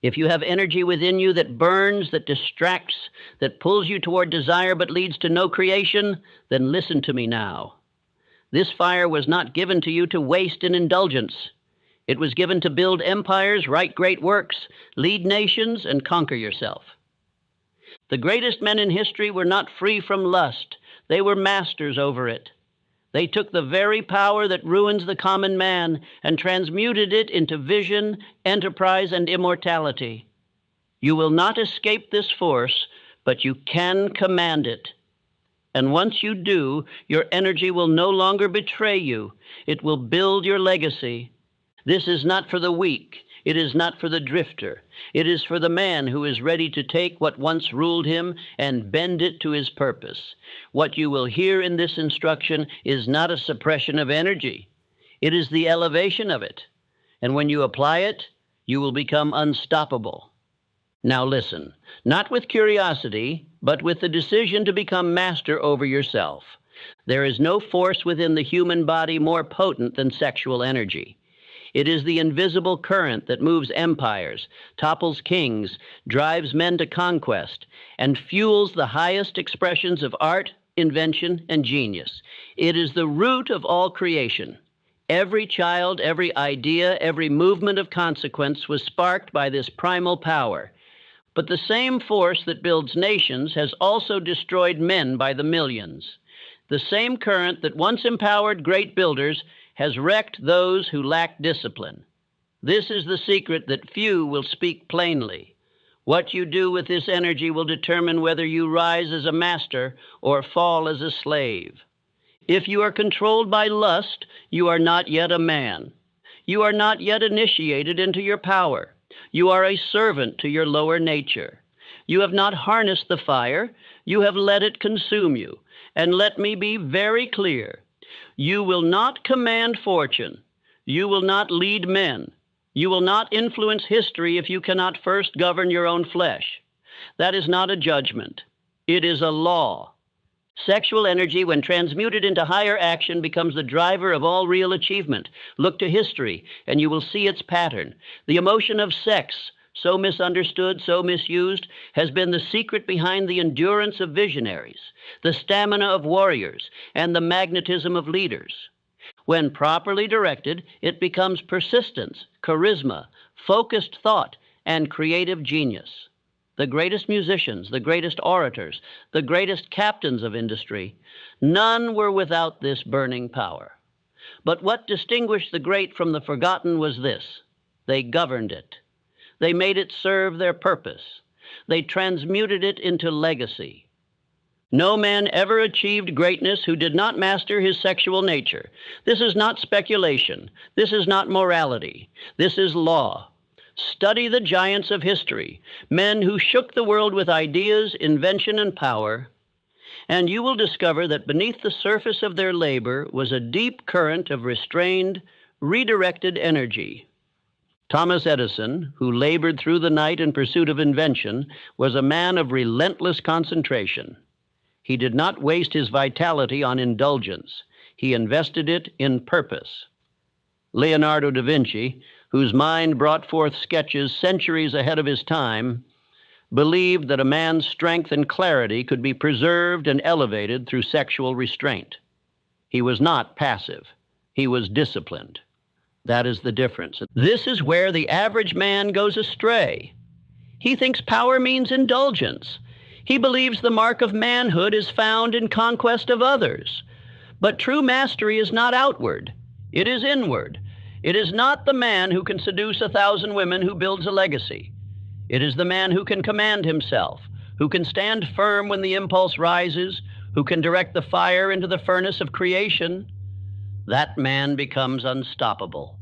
If you have energy within you that burns, that distracts, that pulls you toward desire but leads to no creation, then listen to me now. This fire was not given to you to waste in indulgence. It was given to build empires, write great works, lead nations, and conquer yourself. The greatest men in history were not free from lust. They were masters over it. They took the very power that ruins the common man and transmuted it into vision, enterprise, and immortality. You will not escape this force, but you can command it. And once you do, your energy will no longer betray you. It will build your legacy. This is not for the weak. It is not for the drifter. It is for the man who is ready to take what once ruled him and bend it to his purpose. What you will hear in this instruction is not a suppression of energy. It is the elevation of it. And when you apply it, you will become unstoppable. Now listen, not with curiosity, but with the decision to become master over yourself. There is no force within the human body more potent than sexual energy. It is the invisible current that moves empires, topples kings, drives men to conquest, and fuels the highest expressions of art, invention, and genius. It is the root of all creation. Every child, every idea, every movement of consequence was sparked by this primal power. But the same force that builds nations has also destroyed men by the millions. The same current that once empowered great builders has wrecked those who lack discipline. This is the secret that few will speak plainly. What you do with this energy will determine whether you rise as a master or fall as a slave. If you are controlled by lust, you are not yet a man. You are not yet initiated into your power. You are a servant to your lower nature. You have not harnessed the fire. You have let it consume you. And let me be very clear. You will not command fortune. You will not lead men. You will not influence history if you cannot first govern your own flesh. That is not a judgment. It is a law. Sexual energy, when transmuted into higher action, becomes the driver of all real achievement. Look to history, and you will see its pattern. The emotion of sex, so misunderstood, so misused, has been the secret behind the endurance of visionaries, the stamina of warriors, and the magnetism of leaders. When properly directed, it becomes persistence, charisma, focused thought, and creative genius. The greatest musicians, the greatest orators, the greatest captains of industry, none were without this burning power. But what distinguished the great from the forgotten was this: they governed it. They made it serve their purpose. They transmuted it into legacy. No man ever achieved greatness who did not master his sexual nature. This is not speculation. This is not morality. This is law. Study the giants of history, men who shook the world with ideas, invention, and power, and you will discover that beneath the surface of their labor was a deep current of restrained, redirected energy. Thomas Edison, who labored through the night in pursuit of invention, was a man of relentless concentration. He did not waste his vitality on indulgence. He invested it in purpose. Leonardo da Vinci, whose mind brought forth sketches centuries ahead of his time, believed that a man's strength and clarity could be preserved and elevated through sexual restraint. He was not passive. He was disciplined. That is the difference. This is where the average man goes astray. He thinks power means indulgence. He believes the mark of manhood is found in conquest of others. But true mastery is not outward. It is inward. It is not the man who can seduce 1,000 women who builds a legacy. It is the man who can command himself, who can stand firm when the impulse rises, who can direct the fire into the furnace of creation. That man becomes unstoppable.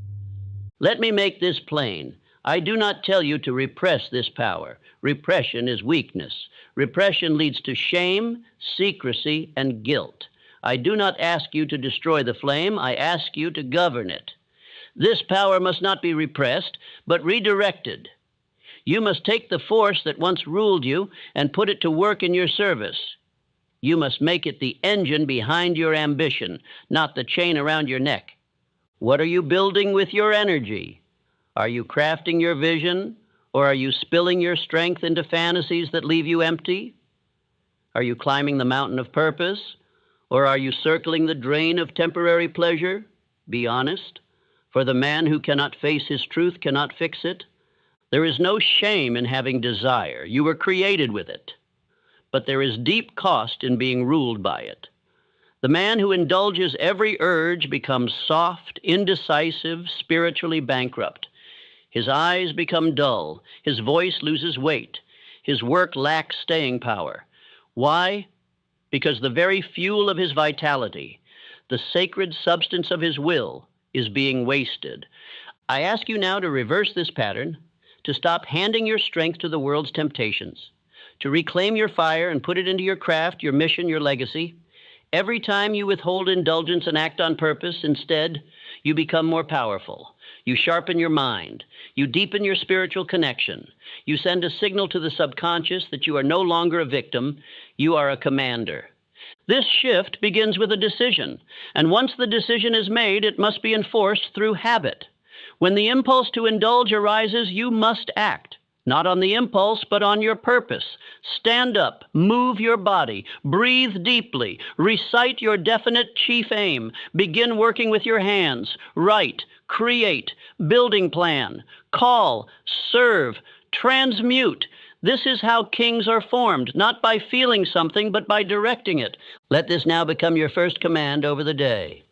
Let me make this plain. I do not tell you to repress this power. Repression is weakness. Repression leads to shame, secrecy, and guilt. I do not ask you to destroy the flame. I ask you to govern it. This power must not be repressed, but redirected. You must take the force that once ruled you and put it to work in your service. You must make it the engine behind your ambition, not the chain around your neck. What are you building with your energy? Are you crafting your vision, Or are you spilling your strength into fantasies that leave you empty? Are you climbing the mountain of purpose? Or are you circling the drain of temporary pleasure? Be honest, for the man who cannot face his truth cannot fix it. There is no shame in having desire. You were created with it. But there is deep cost in being ruled by it. The man who indulges every urge becomes soft, indecisive, spiritually bankrupt. His eyes become dull. His voice loses weight. His work lacks staying power. Why? Because the very fuel of his vitality, the sacred substance of his will, is being wasted. I ask you now to reverse this pattern, to stop handing your strength to the world's temptations, to reclaim your fire and put it into your craft, your mission, your legacy. Every time you withhold indulgence and act on purpose, instead, you become more powerful. You sharpen your mind. You deepen your spiritual connection. You send a signal to the subconscious that you are no longer a victim. You are a commander. This shift begins with a decision, and once the decision is made, it must be enforced through habit. When the impulse to indulge arises, you must act. Not on the impulse, but on your purpose. Stand up, move your body, breathe deeply, recite your definite chief aim, begin working with your hands, write, create, building plan, call, serve, transmute. This is how kings are formed, not by feeling something, but by directing it. Let this now become your first command over the day.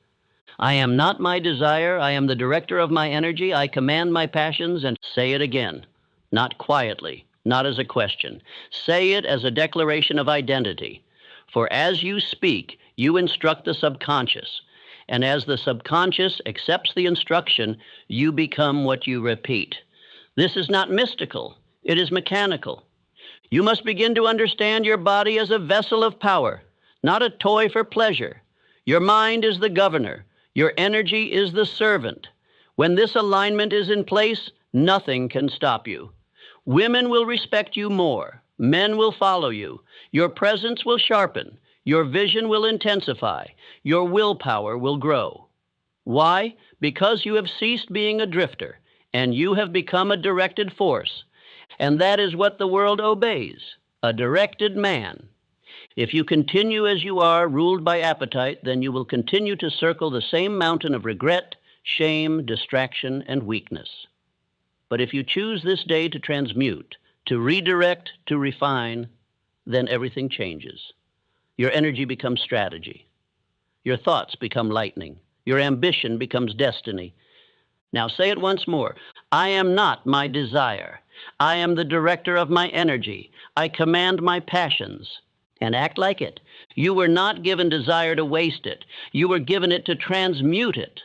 I am not my desire, I am the director of my energy, I command my passions, and say it again. Not quietly, not as a question. Say it as a declaration of identity. For as you speak, you instruct the subconscious. And as the subconscious accepts the instruction, you become what you repeat. This is not mystical, it is mechanical. You must begin to understand your body as a vessel of power, not a toy for pleasure. Your mind is the governor. Your energy is the servant. When this alignment is in place, nothing can stop you. Women will respect you more. Men will follow you. Your presence will sharpen. Your vision will intensify. Your willpower will grow. Why? Because you have ceased being a drifter, and you have become a directed force. And that is what the world obeys, a directed man. If you continue as you are, ruled by appetite, then you will continue to circle the same mountain of regret, shame, distraction, and weakness. But if you choose this day to transmute, to redirect, to refine, then everything changes. Your energy becomes strategy. Your thoughts become lightning. Your ambition becomes destiny. Now say it once more. I am not my desire. I am the director of my energy. I command my passions. And act like it. You were not given desire to waste it. You were given it to transmute it.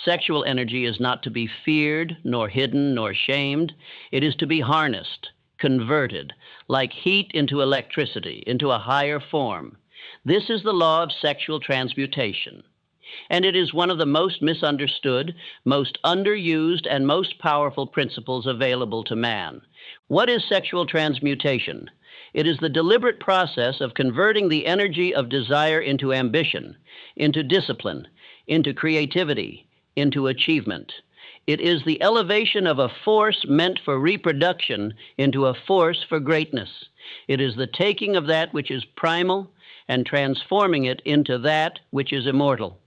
Sexual energy is not to be feared, nor hidden, nor shamed. It is to be harnessed, converted, like heat into electricity, into a higher form. This is the law of sexual transmutation. And it is one of the most misunderstood, most underused, and most powerful principles available to man. What is sexual transmutation? It is the deliberate process of converting the energy of desire into ambition, into discipline, into creativity, into achievement. It is the elevation of a force meant for reproduction into a force for greatness. It is the taking of that which is primal and transforming it into that which is immortal.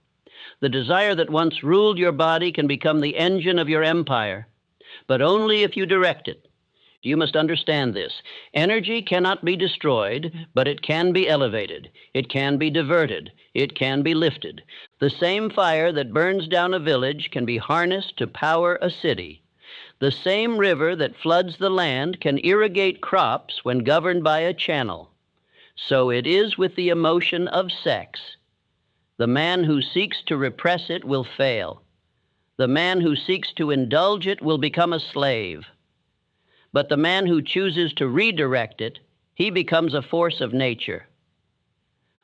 The desire that once ruled your body can become the engine of your empire, but only if you direct it. You must understand this. Energy cannot be destroyed, but it can be elevated. It can be diverted. It can be lifted. The same fire that burns down a village can be harnessed to power a city. The same river that floods the land can irrigate crops when governed by a channel. So it is with the emotion of sex. The man who seeks to repress it will fail. The man who seeks to indulge it will become a slave. But the man who chooses to redirect it, he becomes a force of nature.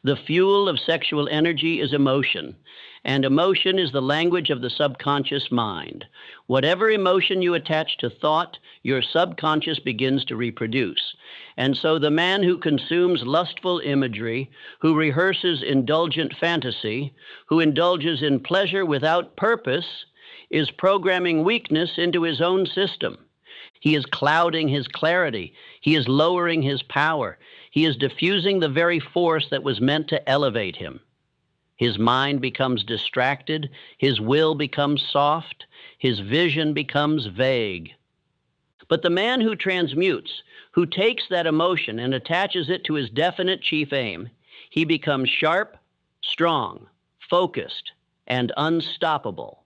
The fuel of sexual energy is emotion, and emotion is the language of the subconscious mind. Whatever emotion you attach to thought, your subconscious begins to reproduce. And so the man who consumes lustful imagery, who rehearses indulgent fantasy, who indulges in pleasure without purpose, is programming weakness into his own system. He is clouding his clarity. He is lowering his power. He is diffusing the very force that was meant to elevate him. His mind becomes distracted. His will becomes soft. His vision becomes vague. But the man who transmutes, who takes that emotion and attaches it to his definite chief aim, he becomes sharp, strong, focused, and unstoppable.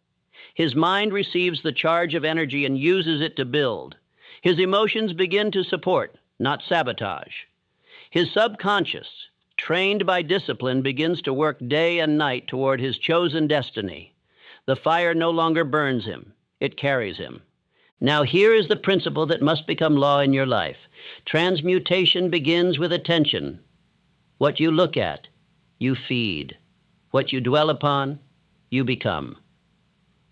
His mind receives the charge of energy and uses it to build. His emotions begin to support, not sabotage. His subconscious, trained by discipline, begins to work day and night toward his chosen destiny. The fire no longer burns him, it carries him. Now here is the principle that must become law in your life. Transmutation begins with attention. What you look at, you feed. What you dwell upon, you become.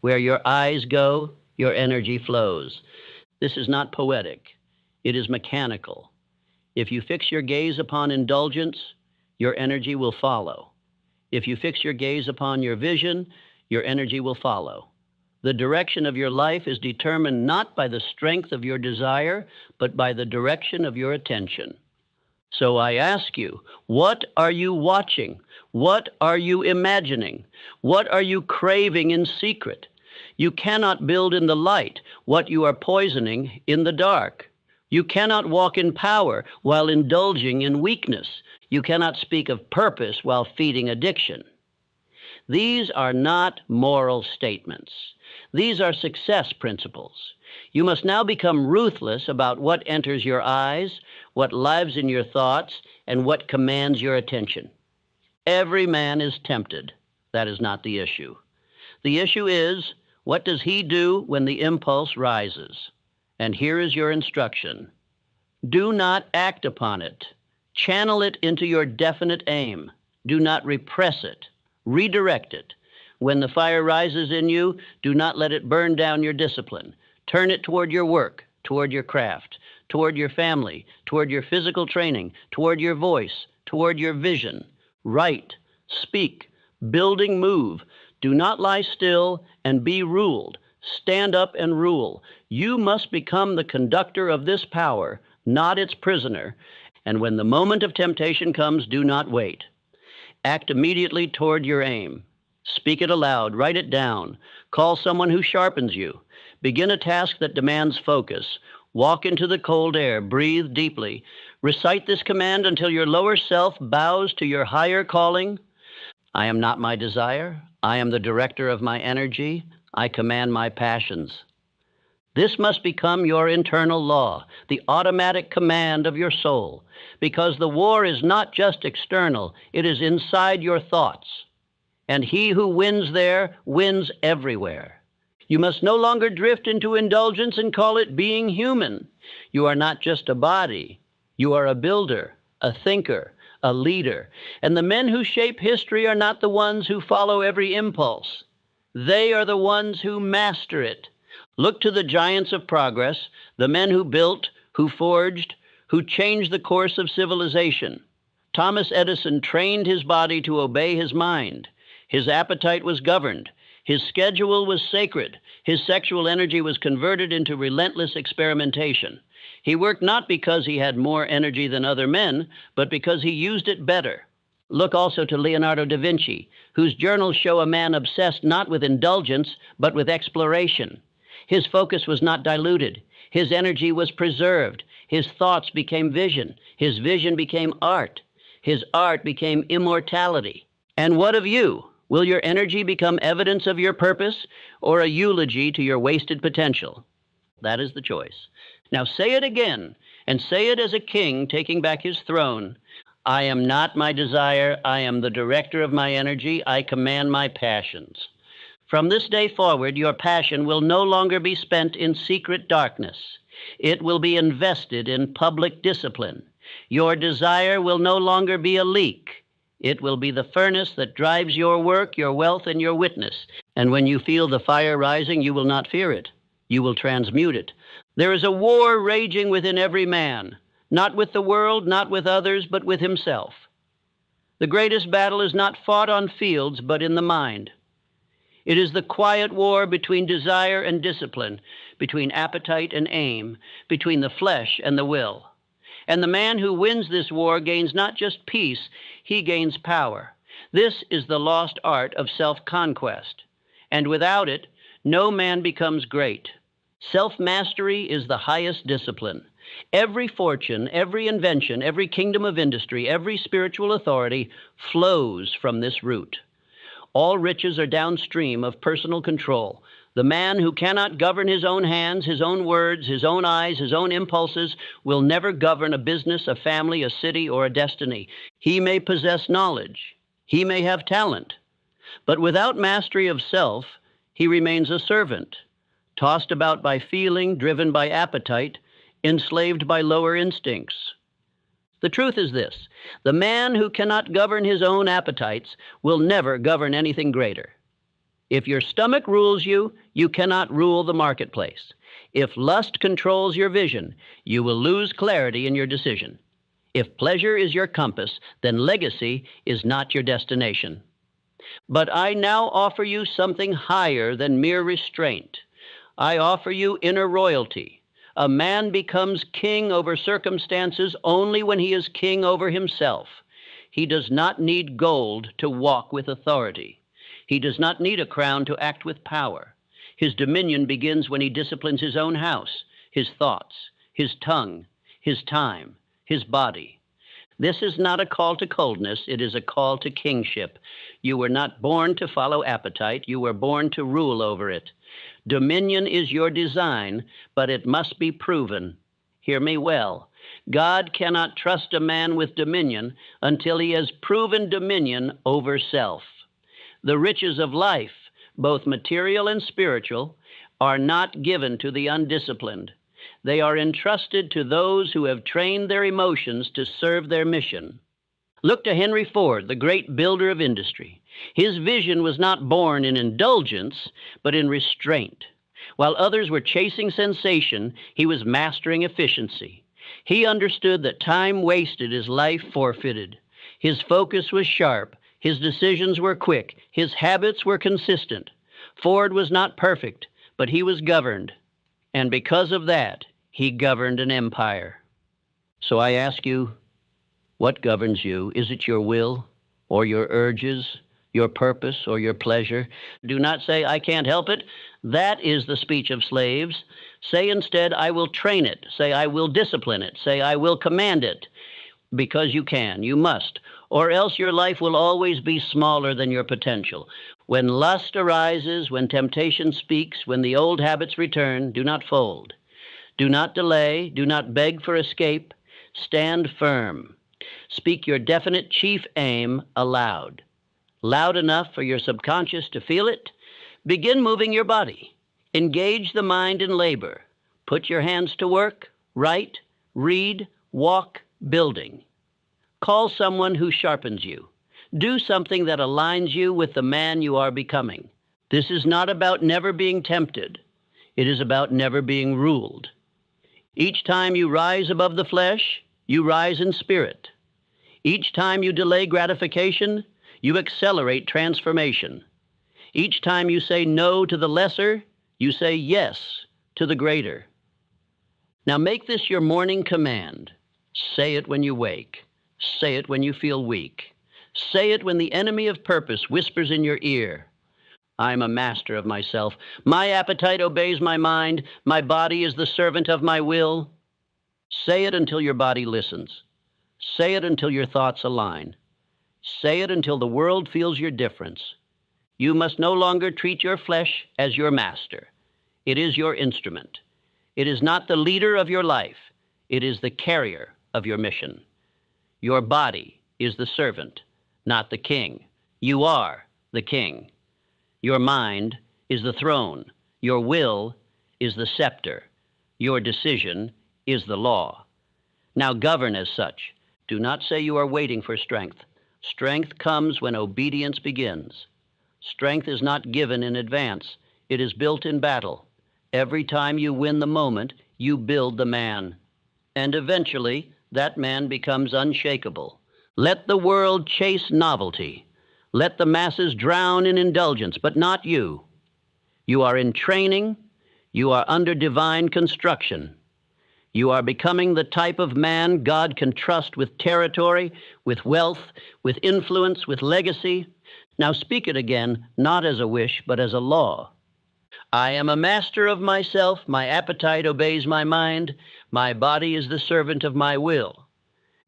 Where your eyes go, your energy flows. This is not poetic. It is mechanical. If you fix your gaze upon indulgence, your energy will follow. If you fix your gaze upon your vision, your energy will follow. The direction of your life is determined not by the strength of your desire, but by the direction of your attention. So I ask you, what are you watching? What are you imagining? What are you craving in secret? You cannot build in the light what you are poisoning in the dark. You cannot walk in power while indulging in weakness. You cannot speak of purpose while feeding addiction. These are not moral statements. These are success principles. You must now become ruthless about what enters your eyes, what lives in your thoughts, and what commands your attention. Every man is tempted. That is not the issue. The issue is, what does he do when the impulse rises? And here is your instruction. Do not act upon it. Channel it into your definite aim. Do not repress it. Redirect it. When the fire rises in you, do not let it burn down your discipline. Turn it toward your work, toward your craft, toward your family, toward your physical training, toward your voice, toward your vision. Write, speak, building move. Do not lie still and be ruled. Stand up and rule. You must become the conductor of this power, not its prisoner. And when the moment of temptation comes, do not wait. Act immediately toward your aim. Speak it aloud. Write it down. Call someone who sharpens you. Begin a task that demands focus. Walk into the cold air. Breathe deeply. Recite this command until your lower self bows to your higher calling. I am not my desire. I am the director of my energy. I command my passions. This must become your internal law, the automatic command of your soul, because the war is not just external, it is inside your thoughts. And he who wins there wins everywhere. You must no longer drift into indulgence and call it being human. You are not just a body. You are a builder, a thinker, a leader. And the men who shape history are not the ones who follow every impulse. They are the ones who master it. Look to the giants of progress, the men who built, who forged, who changed the course of civilization. Thomas Edison trained his body to obey his mind. His appetite was governed. His schedule was sacred. His sexual energy was converted into relentless experimentation. He worked not because he had more energy than other men, but because he used it better. Look also to Leonardo da Vinci, whose journals show a man obsessed not with indulgence, but with exploration. His focus was not diluted. His energy was preserved. His thoughts became vision. His vision became art. His art became immortality. And what of you? Will your energy become evidence of your purpose or a eulogy to your wasted potential? That is the choice. Now say it again, and say it as a king taking back his throne. I am not my desire. I am the director of my energy. I command my passions. From this day forward, your passion will no longer be spent in secret darkness. It will be invested in public discipline. Your desire will no longer be a leak. It will be the furnace that drives your work, your wealth, and your witness. And when you feel the fire rising, you will not fear it. You will transmute it. There is a war raging within every man, not with the world, not with others, but with himself. The greatest battle is not fought on fields, but in the mind. It is the quiet war between desire and discipline, between appetite and aim, between the flesh and the will. And the man who wins this war gains not just peace, he gains power. This is the lost art of self-conquest, and without it, no man becomes great. Self-mastery is the highest discipline. Every fortune, every invention, every kingdom of industry, every spiritual authority flows from this root. All riches are downstream of personal control. The man who cannot govern his own hands, his own words, his own eyes, his own impulses will never govern a business, a family, a city, or a destiny. He may possess knowledge. He may have talent. But without mastery of self, he remains a servant, tossed about by feeling, driven by appetite, enslaved by lower instincts. The truth is this: the man who cannot govern his own appetites will never govern anything greater. If your stomach rules you, you cannot rule the marketplace. If lust controls your vision, you will lose clarity in your decision. If pleasure is your compass, then legacy is not your destination. But I now offer you something higher than mere restraint. I offer you inner royalty. A man becomes king over circumstances only when he is king over himself. He does not need gold to walk with authority. He does not need a crown to act with power. His dominion begins when he disciplines his own house, his thoughts, his tongue, his time, his body. This is not a call to coldness, it is a call to kingship. You were not born to follow appetite, you were born to rule over it. Dominion is your design, but it must be proven. Hear me well. God cannot trust a man with dominion until he has proven dominion over self. The riches of life, both material and spiritual, are not given to the undisciplined. They are entrusted to those who have trained their emotions to serve their mission. Look to Henry Ford, the great builder of industry. His vision was not born in indulgence, but in restraint. While others were chasing sensation, he was mastering efficiency. He understood that time wasted is life forfeited. His focus was sharp. His decisions were quick. His habits were consistent. Ford was not perfect, but he was governed. And because of that, he governed an empire. So I ask you, what governs you? Is it your will or your urges, your purpose or your pleasure? Do not say, I can't help it. That is the speech of slaves. Say instead, I will train it. Say, I will discipline it. Say, I will command it. Because you can, you must, or else your life will always be smaller than your potential. When lust arises, when temptation speaks, when the old habits return, do not fold. Do not delay. Do not beg for escape. Stand firm. Speak your definite chief aim aloud. Loud enough for your subconscious to feel it. Begin moving your body. Engage the mind in labor. Put your hands to work. Write, read, walk, building. Call someone who sharpens you. Do something that aligns you with the man you are becoming. This is not about never being tempted. It is about never being ruled. Each time you rise above the flesh, you rise in spirit. Each time you delay gratification, you accelerate transformation. Each time you say no to the lesser, you say yes to the greater. Now make this your morning command. Say it when you wake. Say it when you feel weak. Say it when the enemy of purpose whispers in your ear. I'm a master of myself. My appetite obeys my mind. My body is the servant of my will. Say it until your body listens. Say it until your thoughts align. Say it until the world feels your difference. You must no longer treat your flesh as your master. It is your instrument. It is not the leader of your life. It is the carrier of your mission. Your body is the servant, not the king. You are the king. Your mind is the throne. Your will is the scepter. Your decision is the law. Now govern as such. Do not say you are waiting for strength. Strength comes when obedience begins. Strength is not given in advance. It is built in battle. Every time you win the moment, you build the man. And eventually, that man becomes unshakable. Let the world chase novelty. Let the masses drown in indulgence, but not you. You are in training. You are under divine construction. You are becoming the type of man God can trust with territory, with wealth, with influence, with legacy. Now speak it again, not as a wish, but as a law. I am a master of myself. My appetite obeys my mind. My body is the servant of my will.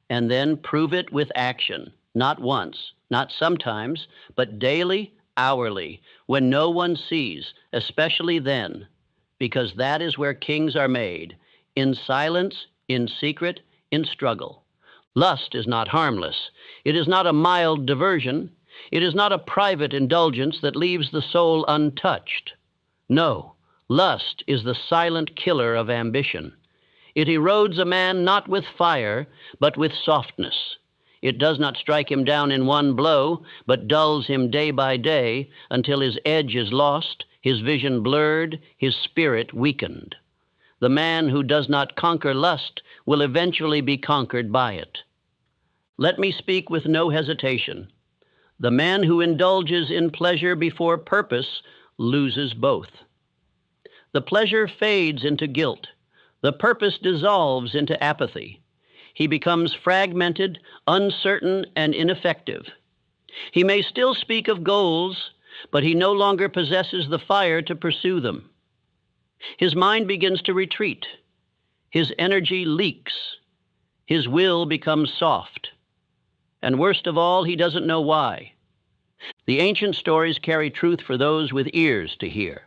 And then prove it with action, not once, not sometimes, but daily, hourly, when no one sees, especially then, because that is where kings are made. In silence, in secret, in struggle. Lust is not harmless. It is not a mild diversion. It is not a private indulgence that leaves the soul untouched. No, lust is the silent killer of ambition. It erodes a man not with fire, but with softness. It does not strike him down in one blow, but dulls him day by day until his edge is lost, his vision blurred, his spirit weakened. The man who does not conquer lust will eventually be conquered by it. Let me speak with no hesitation. The man who indulges in pleasure before purpose loses both. The pleasure fades into guilt. The purpose dissolves into apathy. He becomes fragmented, uncertain, and ineffective. He may still speak of goals, but he no longer possesses the fire to pursue them. His mind begins to retreat. His energy leaks. His will becomes soft. And worst of all, he doesn't know why. The ancient stories carry truth for those with ears to hear.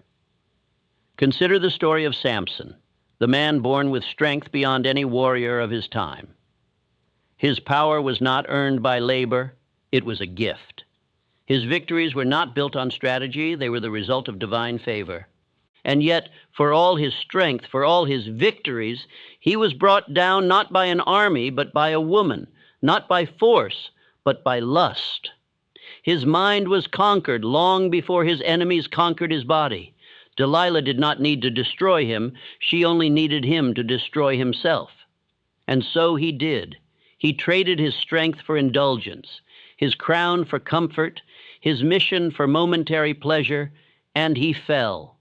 Consider the story of Samson, the man born with strength beyond any warrior of his time. His power was not earned by labor, it was a gift. His victories were not built on strategy, they were the result of divine favor. And yet, for all his strength, for all his victories, he was brought down not by an army, but by a woman, not by force, but by lust. His mind was conquered long before his enemies conquered his body. Delilah did not need to destroy him, she only needed him to destroy himself. And so he did. He traded his strength for indulgence, his crown for comfort, his mission for momentary pleasure, and he fell.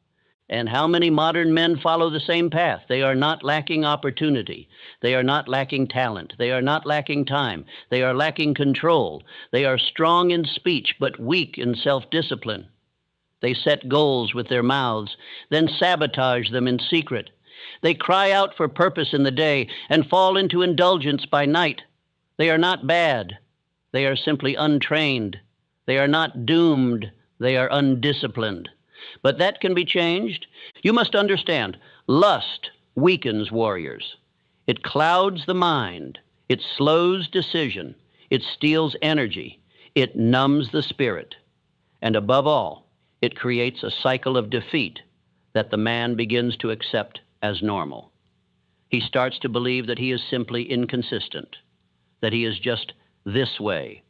And how many modern men follow the same path? They are not lacking opportunity. They are not lacking talent. They are not lacking time. They are lacking control. They are strong in speech, but weak in self-discipline. They set goals with their mouths, then sabotage them in secret. They cry out for purpose in the day and fall into indulgence by night. They are not bad. They are simply untrained. They are not doomed. They are undisciplined. But that can be changed. You must understand, lust weakens warriors. It clouds the mind. It slows decision. It steals energy. It numbs the spirit. And above all, it creates a cycle of defeat that the man begins to accept as normal. He starts to believe that he is simply inconsistent, that he is just this way.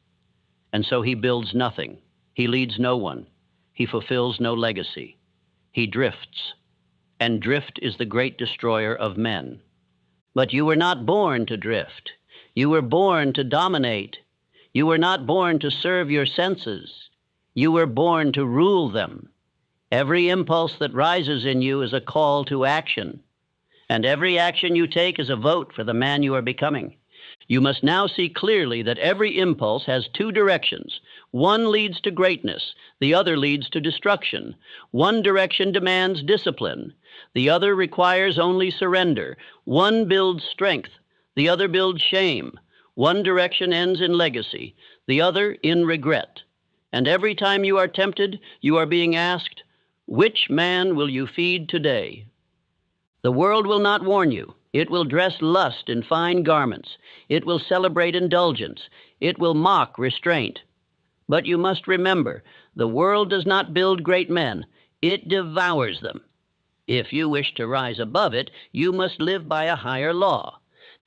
And so he builds nothing. He leads no one. He fulfills no legacy. He drifts. And drift is the great destroyer of men. But you were not born to drift. You were born to dominate. You were not born to serve your senses. You were born to rule them. Every impulse that rises in you is a call to action. And every action you take is a vote for the man you are becoming. You must now see clearly that every impulse has two directions. One leads to greatness, the other leads to destruction. One direction demands discipline, the other requires only surrender. One builds strength, the other builds shame. One direction ends in legacy, the other in regret. And every time you are tempted, you are being asked, which man will you feed today? The world will not warn you. It will dress lust in fine garments. It will celebrate indulgence. It will mock restraint. But you must remember, the world does not build great men. It devours them. If you wish to rise above it, you must live by a higher law.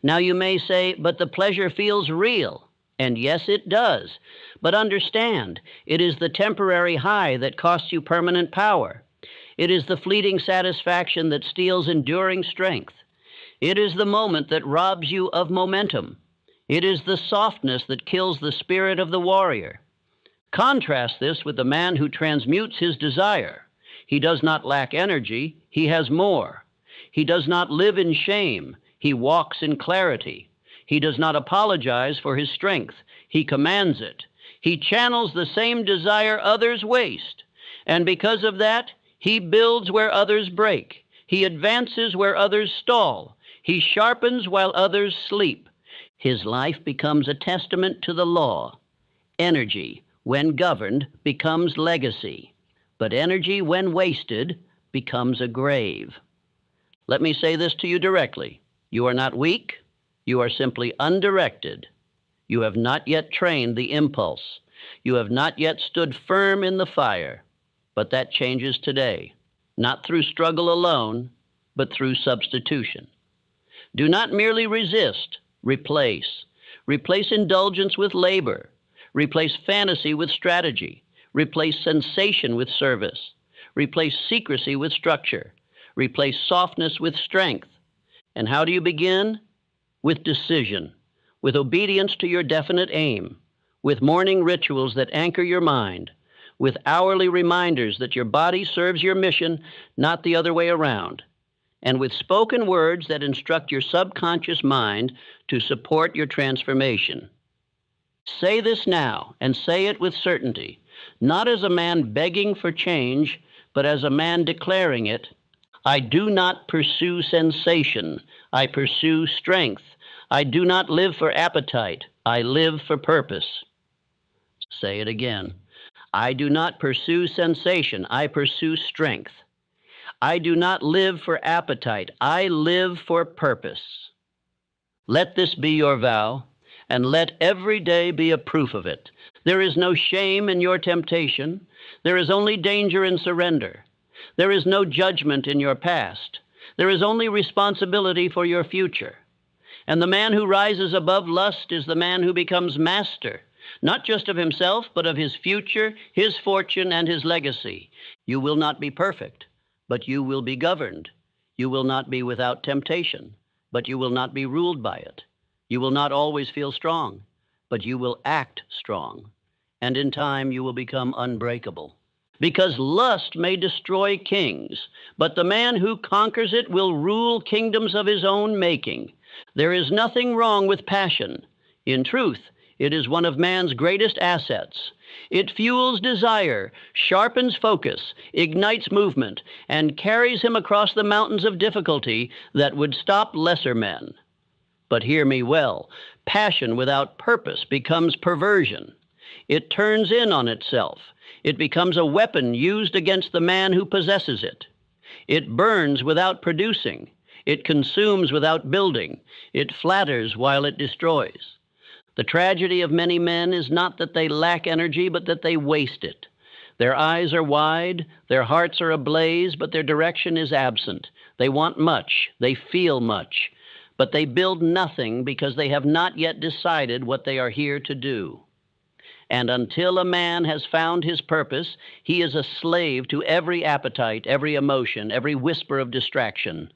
Now you may say, but the pleasure feels real. And yes, it does. But understand, it is the temporary high that costs you permanent power. It is the fleeting satisfaction that steals enduring strength. It is the moment that robs you of momentum. It is the softness that kills the spirit of the warrior. Contrast this with the man who transmutes his desire. He does not lack energy, he has more. He does not live in shame, he walks in clarity. He does not apologize for his strength, he commands it. He channels the same desire others waste, and because of that, he builds where others break. He advances where others stall. He sharpens while others sleep. His life becomes a testament to the law. Energy, when governed, becomes legacy, but energy, when wasted, becomes a grave. Let me say this to you directly. You are not weak. You are simply undirected. You have not yet trained the impulse. You have not yet stood firm in the fire. But that changes today, not through struggle alone, but through substitution. Do not merely resist, replace. Replace indulgence with labor. Replace fantasy with strategy. Replace sensation with service. Replace secrecy with structure. Replace softness with strength. And how do you begin? With decision, with obedience to your definite aim, with morning rituals that anchor your mind, with hourly reminders that your body serves your mission, not the other way around, and with spoken words that instruct your subconscious mind to support your transformation. Say this now, and say it with certainty, not as a man begging for change, but as a man declaring it. I do not pursue sensation, I pursue strength. I do not live for appetite, I live for purpose. Say it again. I do not pursue sensation, I pursue strength. I do not live for appetite, I live for purpose. Let this be your vow, and let every day be a proof of it. There is no shame in your temptation. There is only danger in surrender. There is no judgment in your past. There is only responsibility for your future. And the man who rises above lust is the man who becomes master, not just of himself, but of his future, his fortune, and his legacy. You will not be perfect, but you will be governed. You will not be without temptation, but you will not be ruled by it. You will not always feel strong, but you will act strong. And in time, you will become unbreakable. Because lust may destroy kings, but the man who conquers it will rule kingdoms of his own making. There is nothing wrong with passion. In truth, it is one of man's greatest assets. It fuels desire, sharpens focus, ignites movement, and carries him across the mountains of difficulty that would stop lesser men. But hear me well, passion without purpose becomes perversion. It turns in on itself. It becomes a weapon used against the man who possesses it. It burns without producing. It consumes without building. It flatters while it destroys. The tragedy of many men is not that they lack energy, but that they waste it. Their eyes are wide, their hearts are ablaze, but their direction is absent. They want much, they feel much, but they build nothing because they have not yet decided what they are here to do. And until a man has found his purpose, he is a slave to every appetite, every emotion, every whisper of distraction.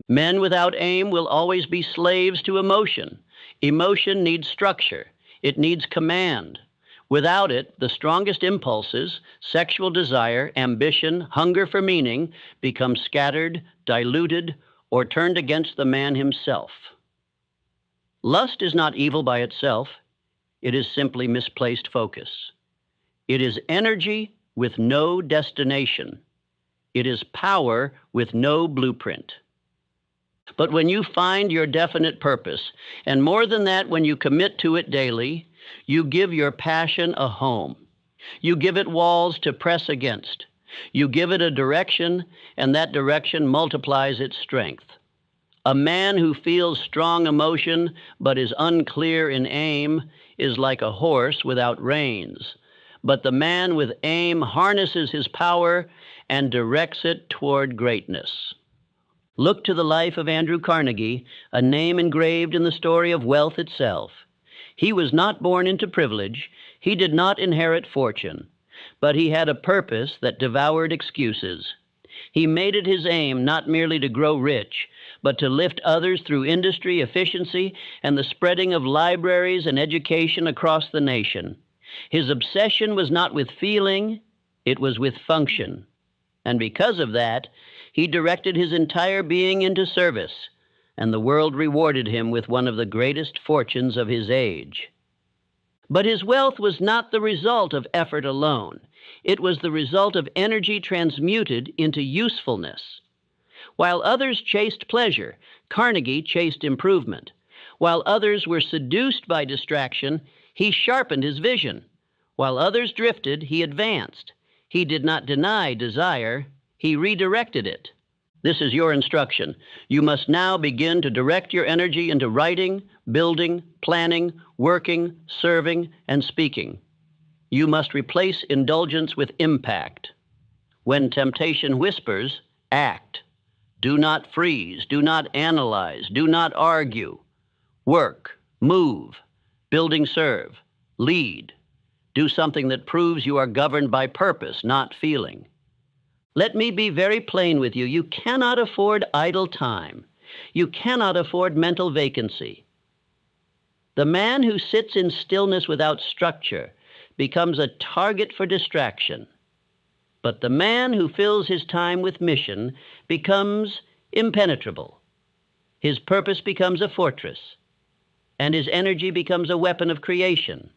Men without aim will always be slaves to emotion. Emotion needs structure. It needs command. Without it, the strongest impulses, sexual desire, ambition, hunger for meaning, become scattered, diluted, or turned against the man himself. Lust is not evil by itself. It is simply misplaced focus. It is energy with no destination. It is power with no blueprint. But when you find your definite purpose, and more than that, when you commit to it daily, you give your passion a home. You give it walls to press against. You give it a direction, and that direction multiplies its strength. A man who feels strong emotion but is unclear in aim is like a horse without reins. But the man with aim harnesses his power and directs it toward greatness. Look to the life of Andrew Carnegie, a name engraved in the story of wealth itself. He was not born into privilege. He did not inherit fortune, but he had a purpose that devoured excuses. He made it his aim not merely to grow rich, but to lift others through industry, efficiency, and the spreading of libraries and education across the nation. His obsession was not with feeling, it was with function. And because of that, He directed his entire being into service, and the world rewarded him with one of the greatest fortunes of his age. But his wealth was not the result of effort alone. It was the result of energy transmuted into usefulness. While others chased pleasure, Carnegie chased improvement. While others were seduced by distraction, he sharpened his vision. While others drifted, he advanced. He did not deny desire, he redirected it. This is your instruction. You must now begin to direct your energy into writing, building, planning, working, serving, and speaking. You must replace indulgence with impact. When temptation whispers, act. Do not freeze, do not analyze, do not argue. Work, move, building serve, lead. Do something that proves you are governed by purpose, not feeling. Let me be very plain with you. You cannot afford idle time. You cannot afford mental vacancy. The man who sits in stillness without structure becomes a target for distraction. But the man who fills his time with mission becomes impenetrable. His purpose becomes a fortress, and his energy becomes a weapon of creation.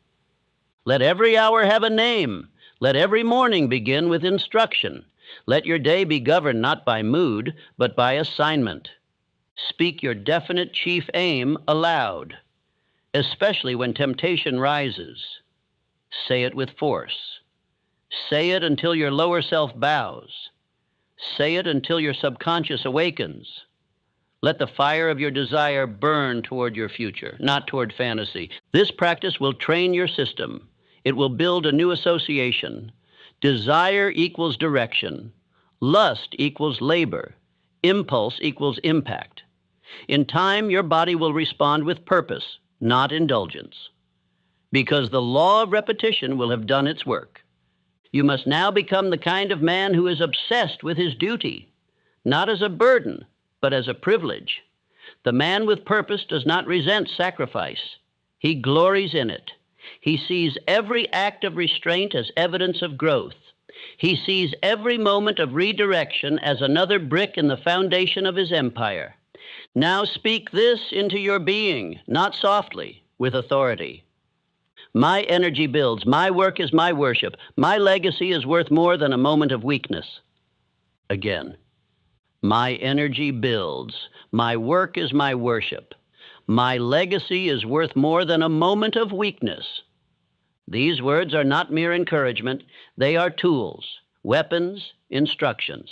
Let every hour have a name. Let every morning begin with instruction. Let your day be governed not by mood, but by assignment. Speak your definite chief aim aloud, especially when temptation rises. Say it with force. Say it until your lower self bows. Say it until your subconscious awakens. Let the fire of your desire burn toward your future, not toward fantasy. This practice will train your system. It will build a new association. Desire equals direction. Lust equals labor. Impulse equals impact. In time, your body will respond with purpose, not indulgence, because the law of repetition will have done its work. You must now become the kind of man who is obsessed with his duty, not as a burden, but as a privilege. The man with purpose does not resent sacrifice. He glories in it. He sees every act of restraint as evidence of growth. He sees every moment of redirection as another brick in the foundation of his empire. Now speak this into your being, not softly, with authority. My energy builds. My work is my worship. My legacy is worth more than a moment of weakness. Again. My energy builds. My work is my worship. My legacy is worth more than a moment of weakness. These words are not mere encouragement. They are tools, weapons, instructions.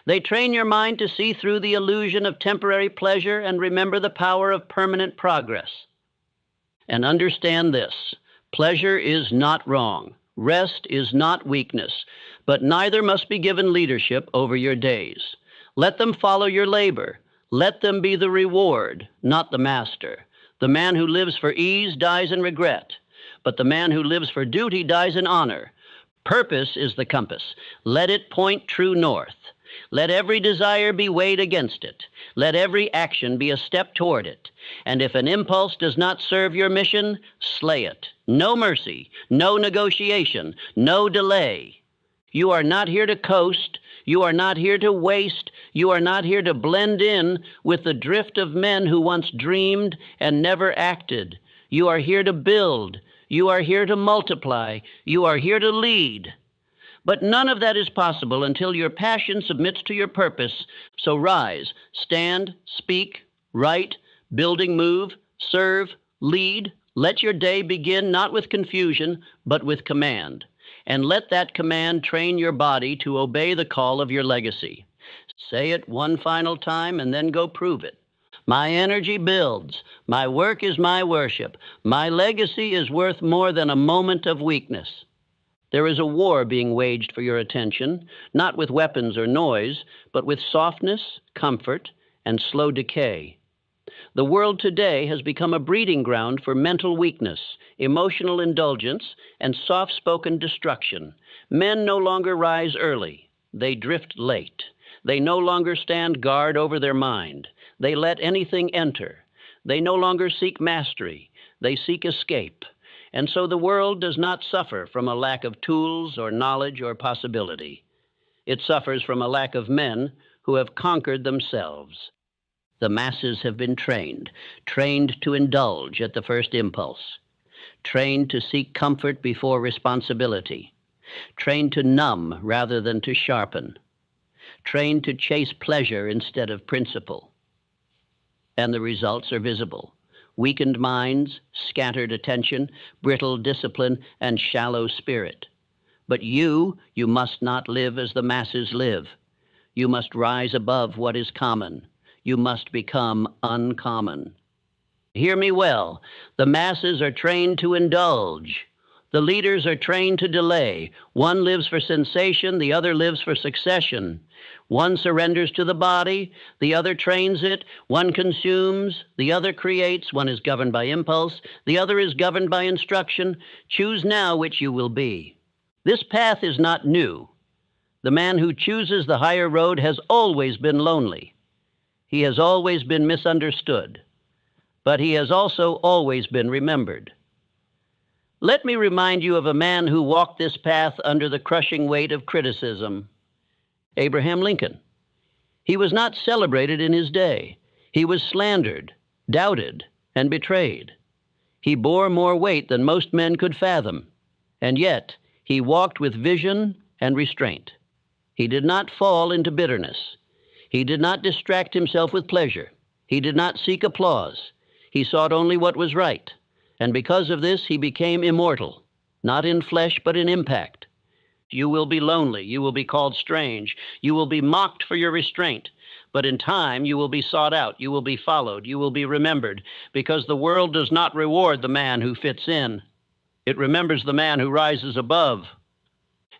They train your mind to see through the illusion of temporary pleasure and remember the power of permanent progress. And understand this: pleasure is not wrong. Rest is not weakness, but neither must be given leadership over your days. Let them follow your labor. Let them be the reward, not the master. The man who lives for ease dies in regret, but the man who lives for duty dies in honor. Purpose is the compass. Let it point true north. Let every desire be weighed against it. Let every action be a step toward it. And if an impulse does not serve your mission, slay it. No mercy, no negotiation, no delay. You are not here to coast. You are not here to waste. You are not here to blend in with the drift of men who once dreamed and never acted. You are here to build. You are here to multiply. You are here to lead. But none of that is possible until your passion submits to your purpose. So rise, stand, speak, write, building move, serve, lead. Let your day begin not with confusion, but with command. And let that command train your body to obey the call of your legacy. Say it one final time and then go prove it. My energy builds. My work is my worship. My legacy is worth more than a moment of weakness. There is a war being waged for your attention, not with weapons or noise, but with softness, comfort, and slow decay. The world today has become a breeding ground for mental weakness, emotional indulgence, and soft-spoken destruction. Men no longer rise early. They drift late. They no longer stand guard over their mind. They let anything enter. They no longer seek mastery. They seek escape. And so the world does not suffer from a lack of tools or knowledge or possibility. It suffers from a lack of men who have conquered themselves. The masses have been trained to indulge at the first impulse, trained to seek comfort before responsibility, trained to numb rather than to sharpen, trained to chase pleasure instead of principle. And the results are visible: weakened minds, scattered attention, brittle discipline, and shallow spirit. But you must not live as the masses live. You must rise above what is common. You must become uncommon. Hear me well. The masses are trained to indulge. The leaders are trained to delay. One lives for sensation, the other lives for succession. One surrenders to the body, the other trains it. One consumes, the other creates. One is governed by impulse, the other is governed by instruction. Choose now which you will be. This path is not new. The man who chooses the higher road has always been lonely. He has always been misunderstood, but he has also always been remembered. Let me remind you of a man who walked this path under the crushing weight of criticism: Abraham Lincoln. He was not celebrated in his day. He was slandered, doubted, and betrayed. He bore more weight than most men could fathom, and yet he walked with vision and restraint. He did not fall into bitterness. He did not distract himself with pleasure. He did not seek applause. He sought only what was right, and because of this he became immortal, not in flesh but in impact. You will be lonely. You will be called strange. You will be mocked for your restraint. But in time, you will be sought out. You will be followed. You will be remembered, because the world does not reward the man who fits in. It remembers the man who rises above.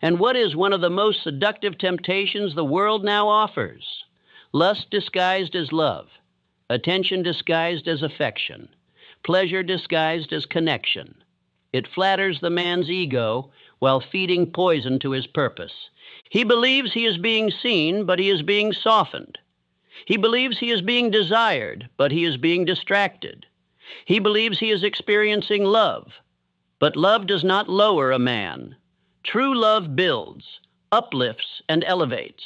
And what is one of the most seductive temptations the world now offers? Lust disguised as love, attention disguised as affection, pleasure disguised as connection. It flatters the man's ego while feeding poison to his purpose. He believes he is being seen, but he is being softened. He believes he is being desired, but he is being distracted. He believes he is experiencing love, but love does not lower a man. True love builds, uplifts, and elevates.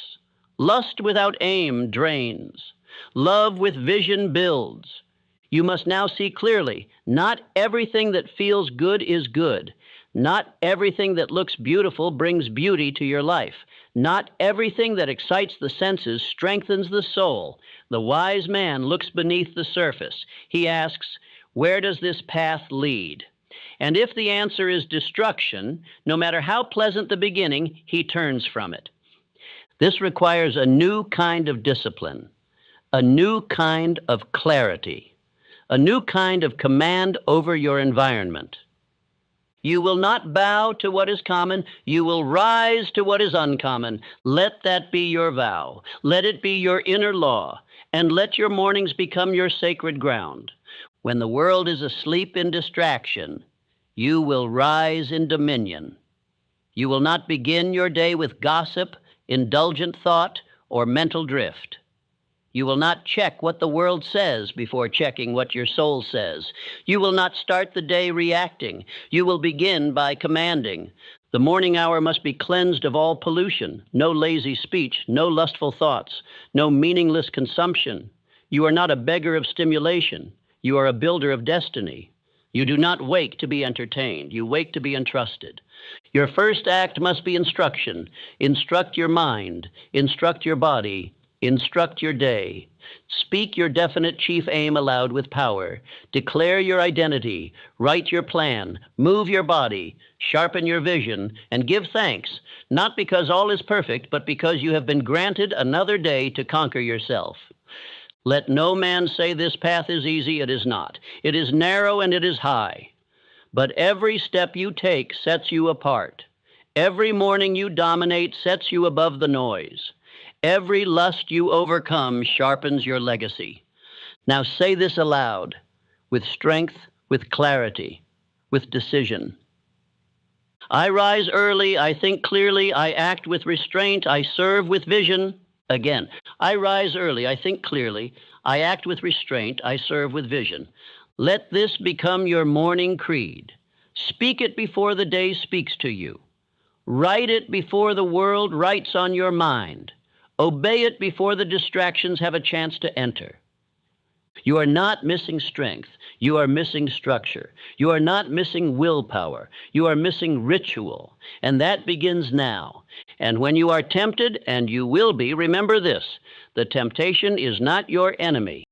Lust without aim drains. Love with vision builds. You must now see clearly: not everything that feels good is good. Not everything that looks beautiful brings beauty to your life. Not everything that excites the senses strengthens the soul. The wise man looks beneath the surface. He asks, where does this path lead? And if the answer is destruction, no matter how pleasant the beginning, he turns from it. This requires a new kind of discipline, a new kind of clarity, a new kind of command over your environment. You will not bow to what is common. You will rise to what is uncommon. Let that be your vow. Let it be your inner law, and let your mornings become your sacred ground. When the world is asleep in distraction, you will rise in dominion. You will not begin your day with gossip, indulgent thought, or mental drift. You will not check what the world says before checking what your soul says. You will not start the day reacting. You will begin by commanding. The morning hour must be cleansed of all pollution: no lazy speech, no lustful thoughts, no meaningless consumption. You are not a beggar of stimulation. You are a builder of destiny. You do not wake to be entertained. You wake to be entrusted. Your first act must be instruction. Instruct your mind. Instruct your body. Instruct your day. Speak your definite chief aim aloud with power. Declare your identity. Write your plan. Move your body. Sharpen your vision. And give thanks, not because all is perfect, but because you have been granted another day to conquer yourself. Let no man say this path is easy. It is not. It is narrow and it is high. But every step you take sets you apart. Every morning you dominate sets you above the noise. Every lust you overcome sharpens your legacy. Now say this aloud, with strength, with clarity, with decision. I rise early, I think clearly, I act with restraint, I serve with vision. Again, I rise early, I think clearly, I act with restraint, I serve with vision. Let this become your morning creed. Speak it before the day speaks to you. Write it before the world writes on your mind. Obey it before the distractions have a chance to enter. You are not missing strength. You are missing structure. You are not missing willpower. You are missing ritual. And that begins now. And when you are tempted, and you will be, remember this: the temptation is not your enemy.